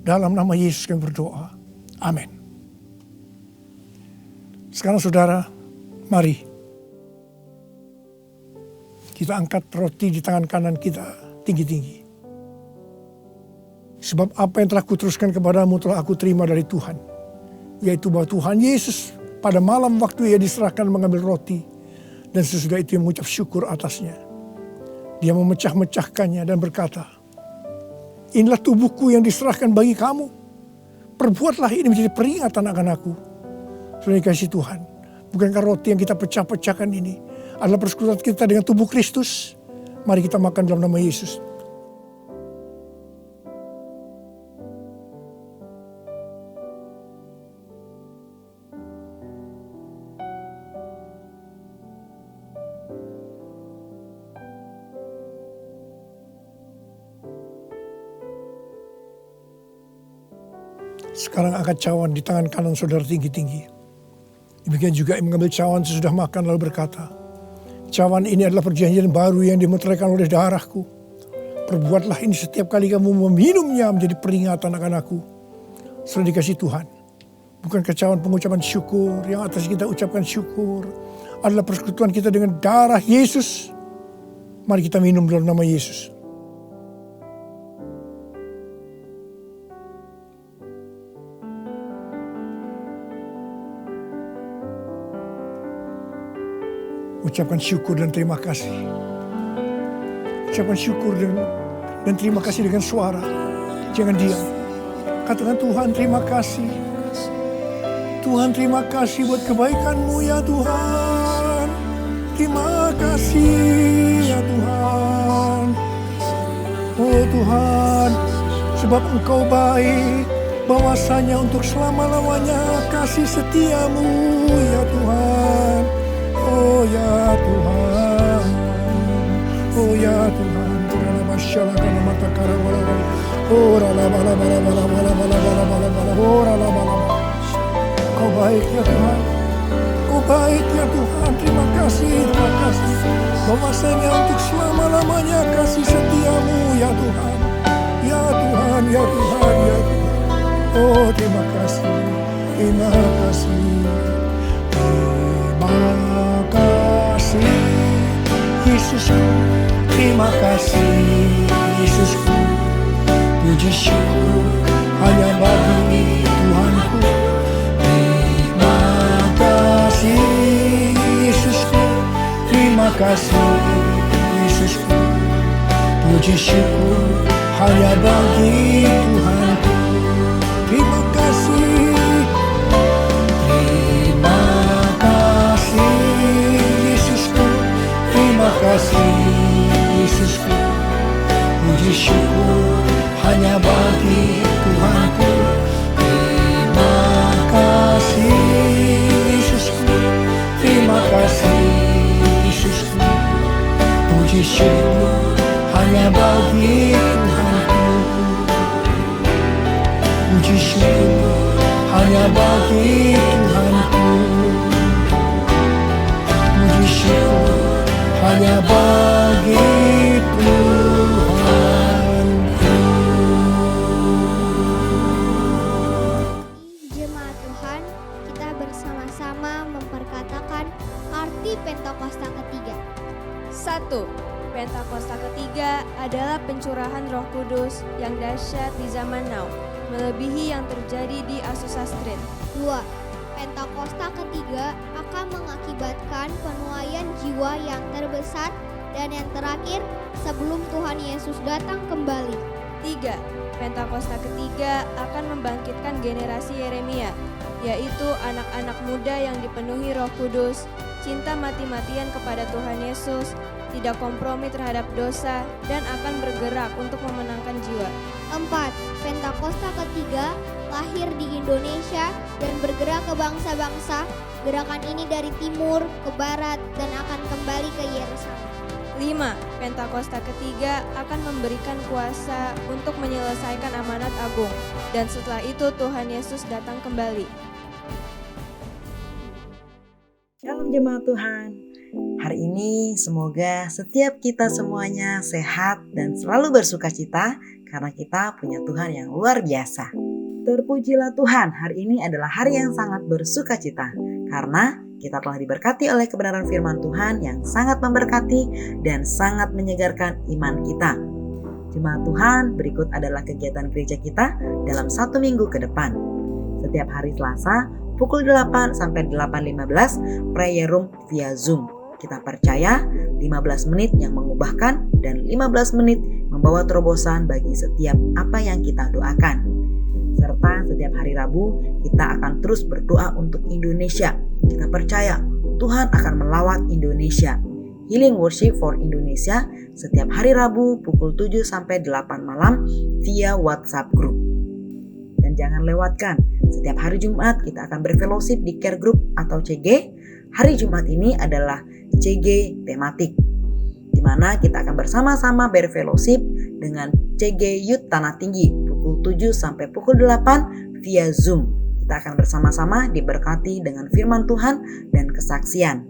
Dalam nama Yesus kami berdoa. Amin. Sekarang saudara, mari. Kita angkat roti di tangan kanan kita tinggi-tinggi. Sebab apa yang telah kuteruskan kepadamu telah aku terima dari Tuhan. Yaitu bahwa Tuhan Yesus pada malam waktu Ia diserahkan mengambil roti. Dan sesudah itu Ia mengucap syukur atasnya. Dia memecah-mecahkannya dan berkata, inilah tubuhku yang diserahkan bagi kamu. Perbuatlah ini menjadi peringatan akan aku. Saudara kasih Tuhan, bukankah roti yang kita pecah-pecahkan ini adalah persekutuan kita dengan tubuh Kristus? Mari kita makan dalam nama Yesus. Sekarang angkat cawan di tangan kanan saudara tinggi-tinggi. Demikian juga yang mengambil cawan sesudah makan lalu berkata, cawan ini adalah perjanjian baru yang dimeteraikan oleh darahku. Perbuatlah ini setiap kali kamu meminumnya menjadi peringatan akan aku. Setelah dikasih Tuhan. Bukan cawan pengucapan syukur, yang atas kita ucapkan syukur adalah persekutuan kita dengan darah Yesus. Mari kita minum dalam nama Yesus. Ucapkan syukur dan terima kasih. Ucapkan syukur dan terima kasih dengan suara. Jangan diam. Katakan, Tuhan terima kasih. Tuhan terima kasih buat kebaikan-Mu ya Tuhan. Terima kasih ya Tuhan. Oh Tuhan, sebab Engkau baik, bahwasanya untuk selama-lamanya kasih setia-Mu ya Tuhan. Oh ya Tuhan. Oh ya Tuhan. Karena masyaallah karena mata karawala. Oh rala bala bala bala bala bala bala bala bala. Oh rala bala. Kau baik ya Tuhan. Kau baik ya Tuhan. Terima kasih. Bahwasanya untuk selama-lamanya kasih setia-Mu ya Tuhan. Ya Tuhan, ya Tuhan, ya Tuhan. Oh terima kasih. Terima kasih. Terima kasih Yesusku. Terima kasih Yesusku. Puji syukur hanya bagi Tuhanku. Terima kasih Yesusku. Puji syukur hanya bagi Tuhanku. Terima kasih. Terima kasih Yesusku. Terima kasih Yesusku. Puji syukur hanya bagi Tuhanku. Terima kasih Yesusku. Terima kasih Yesusku. Puji syukur hanya bagi Tuhanku. Puji syukur hanya bagi Tuhanku. Puji syukur hanya bagi Tuhanku. Jemaat Tuhan, kita bersama-sama memperkatakan arti Pentakosta ketiga. 1. Pentakosta ketiga adalah pencurahan Roh Kudus yang dahsyat di zaman now, melebihi yang terjadi di Azusa Street. 2. Pentakosta ketiga akan mengakibatkan penuaian jiwa yang terbesar dan yang terakhir sebelum Tuhan Yesus datang kembali. 3. Pentakosta ketiga akan membangkitkan generasi Yeremia, yaitu anak-anak muda yang dipenuhi Roh Kudus, cinta mati-matian kepada Tuhan Yesus, tidak kompromi terhadap dosa, dan akan bergerak untuk memenangkan jiwa. 4. Pentakosta ketiga lahir di Indonesia dan bergerak ke bangsa-bangsa. Gerakan ini dari timur ke barat dan akan kembali ke Yerusalem. 5. Pentakosta ketiga akan memberikan kuasa untuk menyelesaikan amanat agung, dan setelah itu Tuhan Yesus datang kembali. Shalom jemaat Tuhan. Hari ini semoga setiap kita semuanya sehat dan selalu bersukacita karena kita punya Tuhan yang luar biasa. Terpujilah Tuhan, hari ini adalah hari yang sangat bersukacita karena kita telah diberkati oleh kebenaran firman Tuhan yang sangat memberkati dan sangat menyegarkan iman kita. Jemaat Tuhan, berikut adalah kegiatan gereja kita dalam 1 minggu ke depan. Setiap hari Selasa, pukul 8 sampai 8.15, prayer room via Zoom. Kita percaya 15 menit yang mengubahkan dan 15 menit membawa terobosan bagi setiap apa yang kita doakan. Serta setiap hari Rabu kita akan terus berdoa untuk Indonesia. Kita percaya Tuhan akan melawat Indonesia. Healing Worship for Indonesia setiap hari Rabu pukul 7 sampai 8 malam via WhatsApp group. Dan jangan lewatkan, setiap hari Jumat kita akan berfellowship di Care Group atau CG. Hari Jumat ini adalah CG tematik, di mana kita akan bersama-sama berfellowship dengan CG Youth Tanah Tinggi pukul 7 sampai pukul 8 via Zoom. Kita akan bersama-sama diberkati dengan firman Tuhan dan kesaksian.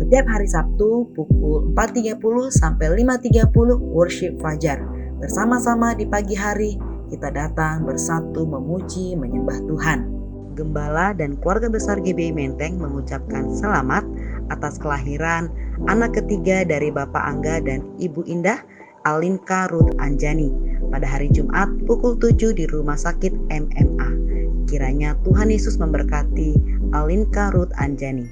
Setiap hari Sabtu pukul 4.30 sampai 5.30 worship fajar. Bersama-sama di pagi hari kita datang bersatu memuji menyembah Tuhan. Gembala dan keluarga besar GBI Menteng mengucapkan selamat atas kelahiran anak ketiga dari Bapak Angga dan Ibu Indah, Alinka Ruth Anjani, pada hari Jumat pukul 7 di Rumah Sakit MMA. Kiranya Tuhan Yesus memberkati Alinka Ruth Anjani.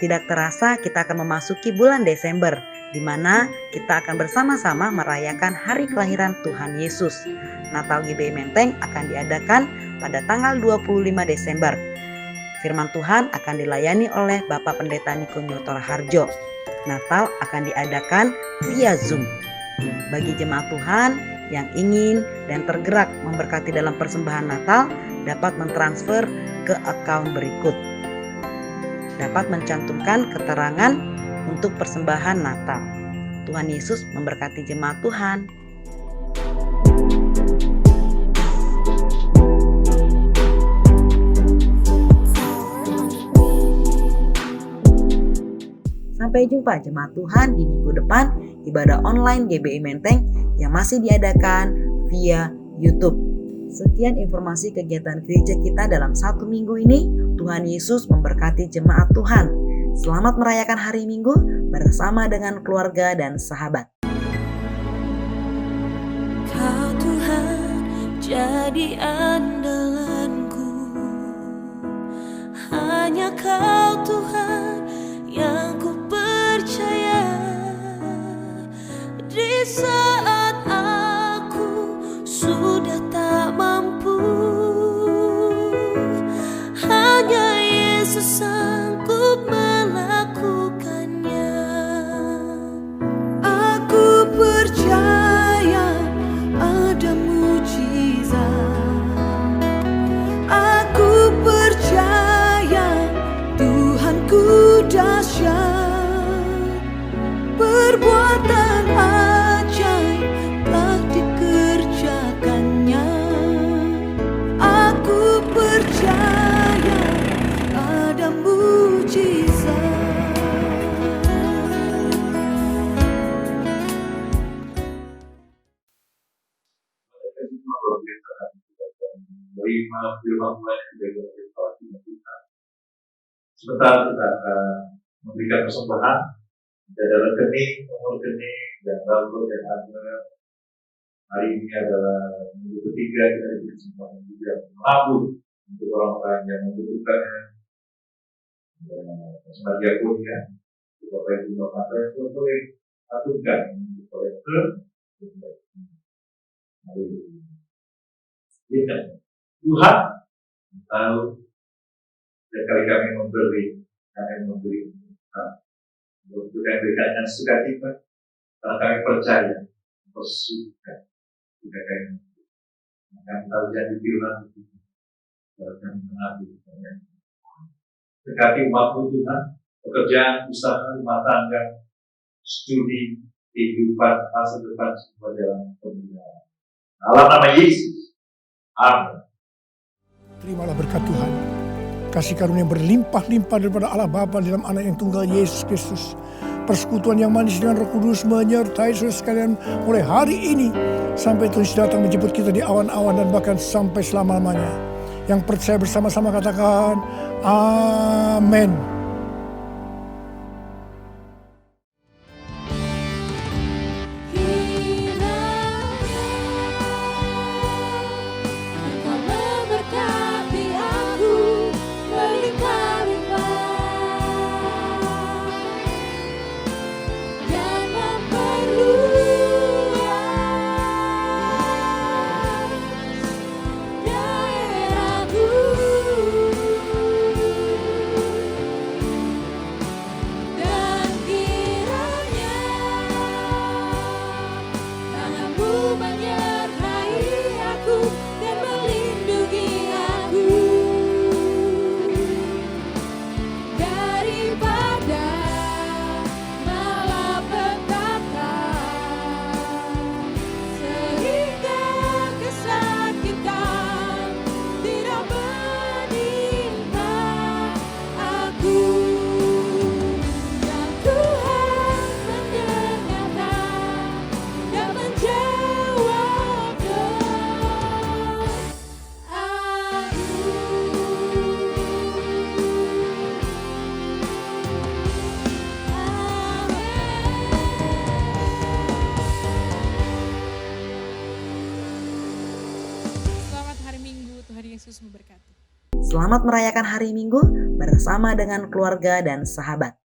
Tidak terasa kita akan memasuki bulan Desember, di mana kita akan bersama-sama merayakan hari kelahiran Tuhan Yesus. Natal GBI Menteng akan diadakan pada tanggal 25 Desember. Firman Tuhan akan dilayani oleh Bapak Pendeta Niko Nyotor Harjo. Natal akan diadakan via Zoom. Bagi jemaat Tuhan yang ingin dan tergerak memberkati dalam persembahan Natal, dapat mentransfer ke akun berikut. Dapat mencantumkan keterangan untuk persembahan Natal. Tuhan Yesus memberkati jemaat Tuhan. Sampai jumpa jemaat Tuhan di minggu depan ibadah online GBI Menteng yang masih diadakan via YouTube. Sekian informasi kegiatan gereja kita dalam 1 minggu ini. Tuhan Yesus memberkati jemaat Tuhan. Selamat merayakan hari Minggu bersama dengan keluarga dan sahabat. Kau Tuhan jadi andalanku, hanya Kau Tuhan yang ku percaya. Di saat aku sudah tak mampu, hanya Yesus sanggup melakukannya. Aku percaya ada mujizat. Aku percaya Tuhanku dahsyat. Perbuatan ajaib telah dikerjakannya. Aku percaya ada mujizat. Sebentar kita akan memberikan persembahan. Ada rekening, nomor rekening, dan barcode yang ada. Hari ini adalah minggu ketiga kita diberi kesempatan juga menabur untuk orang-orang yang membutuhkannya. Persembahan diakonia, Bapak Ibu Bapak itu boleh aturkan untuk kolektor. Tuhan tahu setiap kali kami memberi untuk yang berikan sukacita, karena kami percaya bersuka jika kami akan tahu janji firman itu, kami menabur. Dekati umat Tuhan, pekerjaan, usaha, rumah tangga, studi, kehidupan, masa depan semua dalam pembinaan. Dalam nama Yesus, amin. Terimalah berkat Tuhan. Kasih karunia berlimpah-limpah daripada Allah Bapa dalam Anak yang tunggal Yesus Kristus. Persekutuan yang manis dengan Roh Kudus menyertai saudara sekalian mulai hari ini sampai Tuhan Yesus datang menjemput kita di awan-awan dan bahkan sampai selama-lamanya. Yang percaya bersama-sama katakan amin. Selamat merayakan hari Minggu bersama dengan keluarga dan sahabat.